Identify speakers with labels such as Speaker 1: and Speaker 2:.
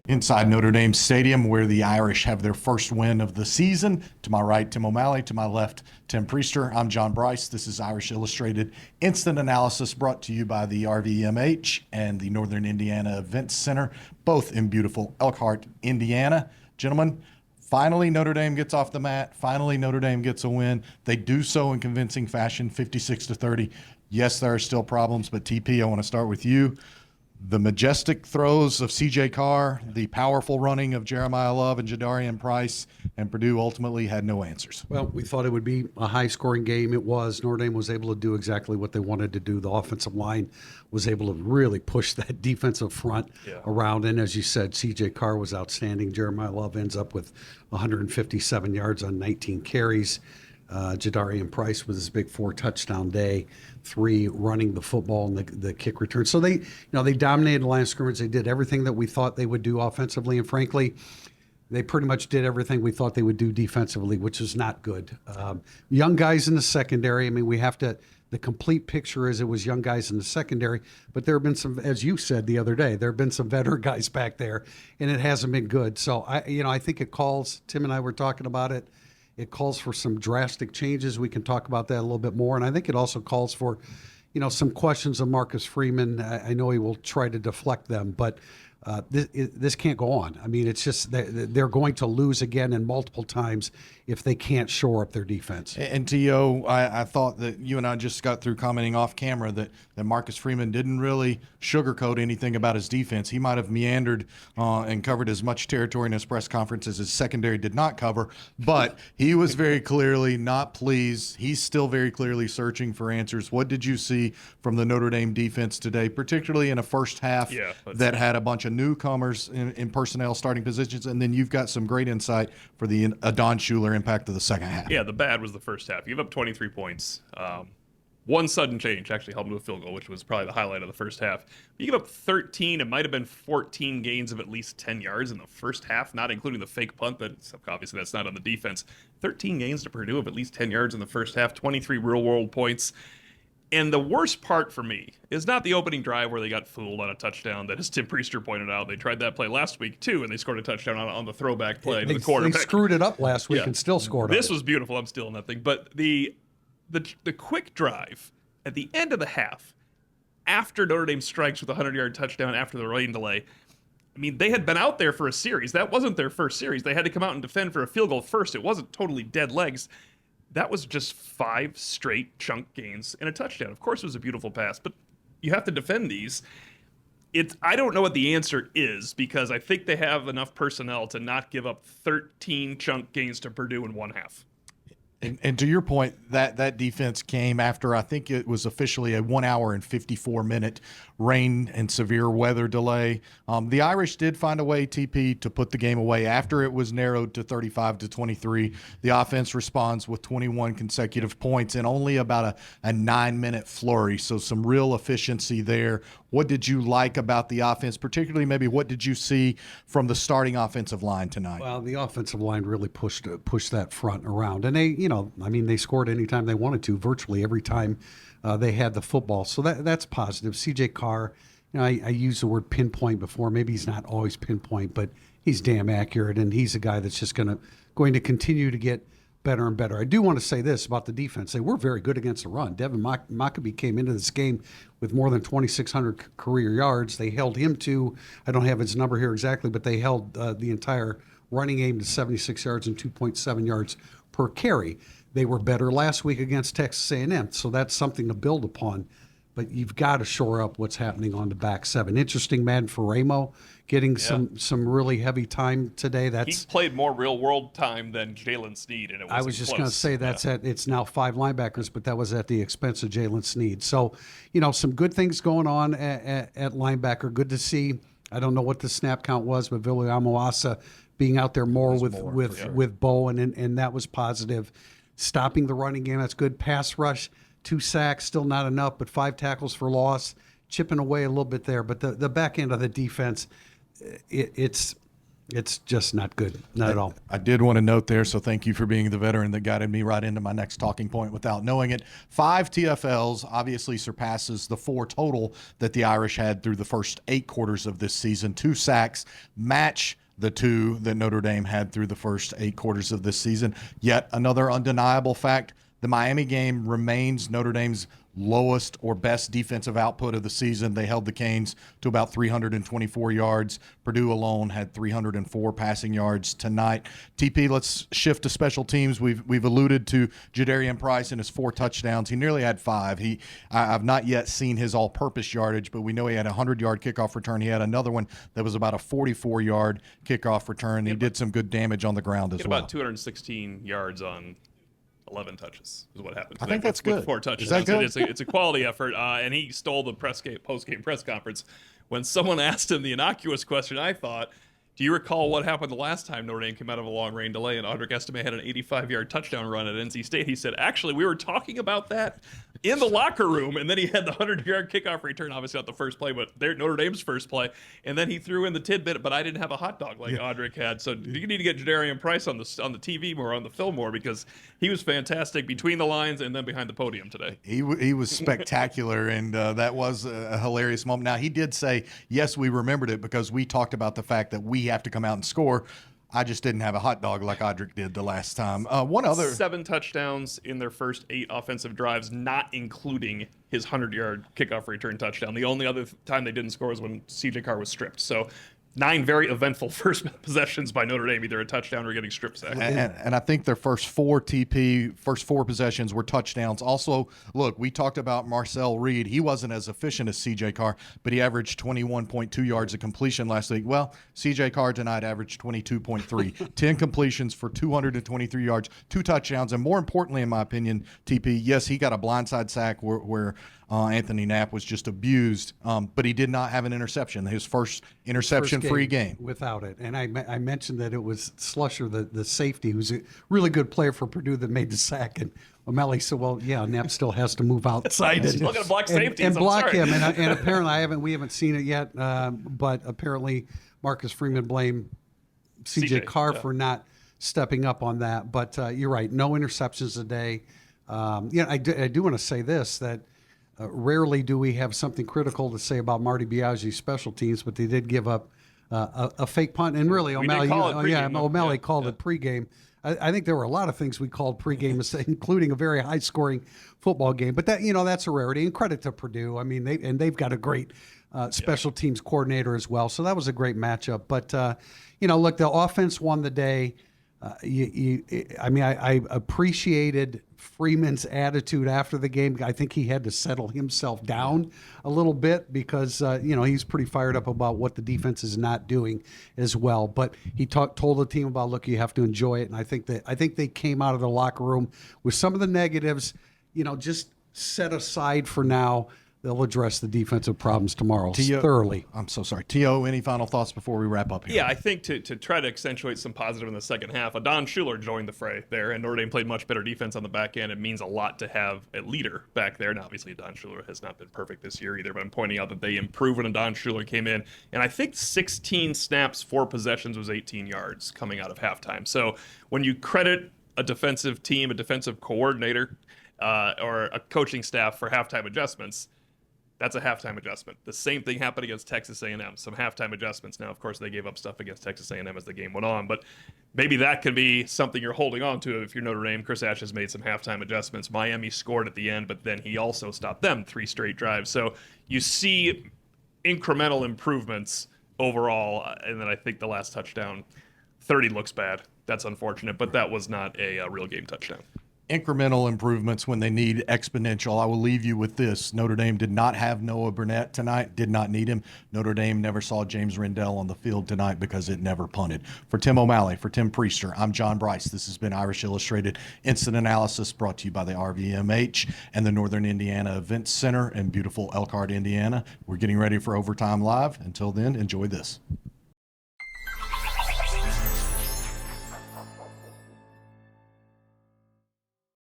Speaker 1: Inside Notre Dame Stadium, where the Irish have their first win of the season. To my right, Tim O'Malley. To my left, Tim Prister. I'm John Brice. This is Irish Illustrated Instant Analysis, brought to you by the RVMH and the Northern Indiana Events Center, both in beautiful Elkhart, Indiana. Gentlemen, finally Notre Dame gets off the mat. Finally Notre Dame gets a win. They do so in convincing fashion, 56-30. Yes, there are still problems, but TP, I want to start with you. The majestic throws of C.J. Carr, the powerful running of Jeremiah Love and Jadarian Price, and Purdue ultimately had no answers.
Speaker 2: Well, we thought it would be a high-scoring game. It was. Notre Dame was able to do exactly what they wanted to do. The offensive line was able to really push that defensive front around. And as you said, C.J. Carr was outstanding. Jeremiah Love ends up with 157 yards on 19 carries. Jadarian Price with his big 4-touchdown day, 3 running the football and the kick return. So they dominated the line of scrimmage. They did everything that we thought they would do offensively, and frankly, they pretty much did everything we thought they would do defensively, which is not good. Young guys in the secondary. I mean, we have to. The complete picture is it was young guys in the secondary, but there have been some, as you said the other day, there have been some veteran guys back there, and it hasn't been good. So I think it calls. Tim and I were talking about it. It calls for some drastic changes. We can talk about that a little bit more. And I think it also calls for, some questions of Marcus Freeman. I know he will try to deflect them, but this can't go on. I mean, it's just they're going to lose again and multiple times if they can't shore up their defense.
Speaker 1: And T.O., I thought that you and I just got through commenting off camera that Marcus Freeman didn't really sugarcoat anything about his defense. He might have meandered and covered as much territory in his press conference as his secondary did not cover, but he was very clearly not pleased. He's still very clearly searching for answers. What did you see from the Notre Dame defense today, particularly in a first half that had a bunch of newcomers in personnel starting positions, and then you've got some great insight for the Don Schuler impact of the second half?
Speaker 3: Yeah, the bad was the first half. You give up 23 points. One sudden change actually helped with a field goal, which was probably the highlight of the first half. You give up 13. It might have been 14 gains of at least 10 yards in the first half, not including the fake punt. Obviously, that's not on the defense. 13 gains to Purdue of at least 10 yards in the first half, 23 real-world points. And the worst part for me is not the opening drive where they got fooled on a touchdown that, as Tim Priester pointed out, they tried that play last week too, and they scored a touchdown on the throwback play to the quarterback.
Speaker 2: They screwed it up last week and still scored.
Speaker 3: This was beautiful. I'm stealing that thing. But the quick drive at the end of the half, after Notre Dame strikes with a 100-yard touchdown after the rain delay, I mean, they had been out there for a series. That wasn't their first series. They had to come out and defend for a field goal first. It wasn't totally dead legs. That was just 5 straight chunk gains and a touchdown. Of course, it was a beautiful pass, but you have to defend these. I don't know what the answer is, because I think they have enough personnel to not give up 13 chunk gains to Purdue in one half.
Speaker 1: And to your point, that defense came after, I think it was officially a 1 hour and 54-minute rain and severe weather delay. The Irish did find a way, TP, to put the game away after it was narrowed to 35-23. The offense responds with 21 consecutive points and only about a 9-minute flurry, so some real efficiency there. What did you like about the offense, particularly maybe what did you see from the starting offensive line tonight?
Speaker 2: Well, the offensive line really pushed that front around, and they scored anytime they wanted to, virtually every time they had the football. So that's positive. C.J. Carr, I used the word pinpoint before. Maybe he's not always pinpoint, but he's damn accurate, and he's a guy that's just going to continue to get better and better. I do want to say this about the defense. They were very good against the run. Devin Mockabee came into this game with more than 2,600 career yards. They held him to, I don't have his number here exactly, but they held the entire running game to 76 yards and 2.7 yards per carry. They were better last week against Texas A&M, so that's something to build upon. But you've got to shore up what's happening on the back seven. Interesting, man, for Ramo getting some really heavy time today.
Speaker 3: He played more real-world time than Jalen Sneed, and it wasn't
Speaker 2: I was just going to say it's now 5 linebackers, but that was at the expense of Jalen Sneed. So, some good things going on at linebacker. Good to see. I don't know what the snap count was, but Vili Amoasa being out there more with Bo, and that was positive. Stopping the running game, that's good. Pass rush, 2 sacks, still not enough, but 5 tackles for loss, chipping away a little bit there. But the back end of the defense, it's It's just not good, not at all.
Speaker 1: I did want to note there, so thank you for being the veteran that guided me right into my next talking point without knowing it. 5 TFLs obviously surpasses the 4 total that the Irish had through the first 8 quarters of this season. 2 sacks match the 2 that Notre Dame had through the first 8 quarters of this season. Yet another undeniable fact, the Miami game remains Notre Dame's lowest or best defensive output of the season. They held the Canes to about 324 yards. Purdue alone had 304 passing yards tonight. TP, let's shift to special teams. We've alluded to Jadarian Price and his 4 touchdowns. He nearly had 5. I've not yet seen his all-purpose yardage, but we know he had a 100-yard kickoff return. He had another one that was about a 44-yard kickoff return. He did some good damage on the ground as well.
Speaker 3: About 216 yards on 11 touches is what happened.
Speaker 1: I think that's good.
Speaker 3: With 4 touches.
Speaker 1: Is that good?
Speaker 3: It's a quality effort, and he stole the post-game press conference when someone asked him the innocuous question. I thought, do you recall what happened the last time Notre Dame came out of a long rain delay and Audric Estime had an 85-yard touchdown run at NC State? He said, actually, we were talking about that in the locker room, and then he had the 100-yard kickoff return, obviously not the first play, but Notre Dame's first play, and then he threw in the tidbit, but I didn't have a hot dog like Audric had. So you need to get Jadarian Price on the TV more, on the film more, because he was fantastic between the lines and then behind the podium today.
Speaker 1: He was spectacular, and that was a hilarious moment. Now, he did say, yes, we remembered it because we talked about the fact that we have to come out and score. I just didn't have a hot dog like Audric did the last time. One other
Speaker 3: 7 touchdowns in their first 8 offensive drives, not including his 100-yard kickoff return touchdown. The only other time they didn't score was when CJ Carr was stripped. So 9 very eventful first possessions by Notre Dame, either a touchdown or getting strip sacked.
Speaker 1: And I think their first 4 possessions were touchdowns. Also, look, we talked about Marcel Reed. He wasn't as efficient as CJ Carr, but he averaged 21.2 yards of completion last week. Well, CJ Carr tonight averaged 22.3. 10 completions for 223 yards, 2 touchdowns, and more importantly, in my opinion, TP, yes, he got a blindside sack where Anthony Knapp was just abused, but he did not have an interception. His first interception-free game.
Speaker 2: Without it. And I mentioned that it was Slusher, the safety, who's a really good player for Purdue, that made the sack. And O'Malley said, well, yeah, Knapp still has to move outside
Speaker 3: He's looking to block safeties.
Speaker 2: And block him. And apparently we haven't seen it yet, but apparently Marcus Freeman blamed CJ Carr for not stepping up on that. But you're right, no interceptions today. I do want to say this, that rarely do we have something critical to say about Marty Biagi's special teams, but they did give up a fake punt. And really, O'Malley, called it pregame. I think there were a lot of things we called pregame, including a very high-scoring football game. But that's a rarity. And credit to Purdue. I mean, they've got a great special teams coordinator as well. So that was a great matchup. But look, the offense won the day. I appreciated Freeman's attitude after the game. I think he had to settle himself down a little bit because he's pretty fired up about what the defense is not doing as well. But he told the team about, look, you have to enjoy it. And I think they came out of the locker room with some of the negatives, just set aside for now. They'll address the defensive problems tomorrow thoroughly.
Speaker 1: I'm so sorry. T.O., any final thoughts before we wrap up here?
Speaker 3: Yeah, I think to try to accentuate some positive in the second half, Adon Schuler joined the fray there, and Notre Dame played much better defense on the back end. It means a lot to have a leader back there. And obviously, Adon Schuler has not been perfect this year either, but I'm pointing out that they improved when Adon Schuler came in. And I think 16 snaps, 4 possessions was 18 yards coming out of halftime. So when you credit a defensive team, a defensive coordinator, or a coaching staff for halftime adjustments, that's a halftime adjustment. The same thing happened against Texas A&M. Some halftime adjustments. Now, of course, they gave up stuff against Texas A&M as the game went on, but maybe that could be something you're holding on to if you're Notre Dame. Chris Ash has made some halftime adjustments. Miami scored at the end, but then he also stopped them 3 straight drives. So you see incremental improvements overall, and then I think the last touchdown, 30 looks bad. That's unfortunate, but that was not a real game touchdown.
Speaker 1: Incremental improvements when they need exponential. I will leave you with this. Notre Dame did not have Noah Burnett tonight, did not need him. Notre Dame never saw James Rendell on the field tonight because it never punted. For Tim O'Malley, for Tim Priester, I'm John Brice. This has been Irish Illustrated Instant Analysis, brought to you by the RVMH and the Northern Indiana Events Center in beautiful Elkhart, Indiana. We're getting ready for Overtime Live. Until then, enjoy this.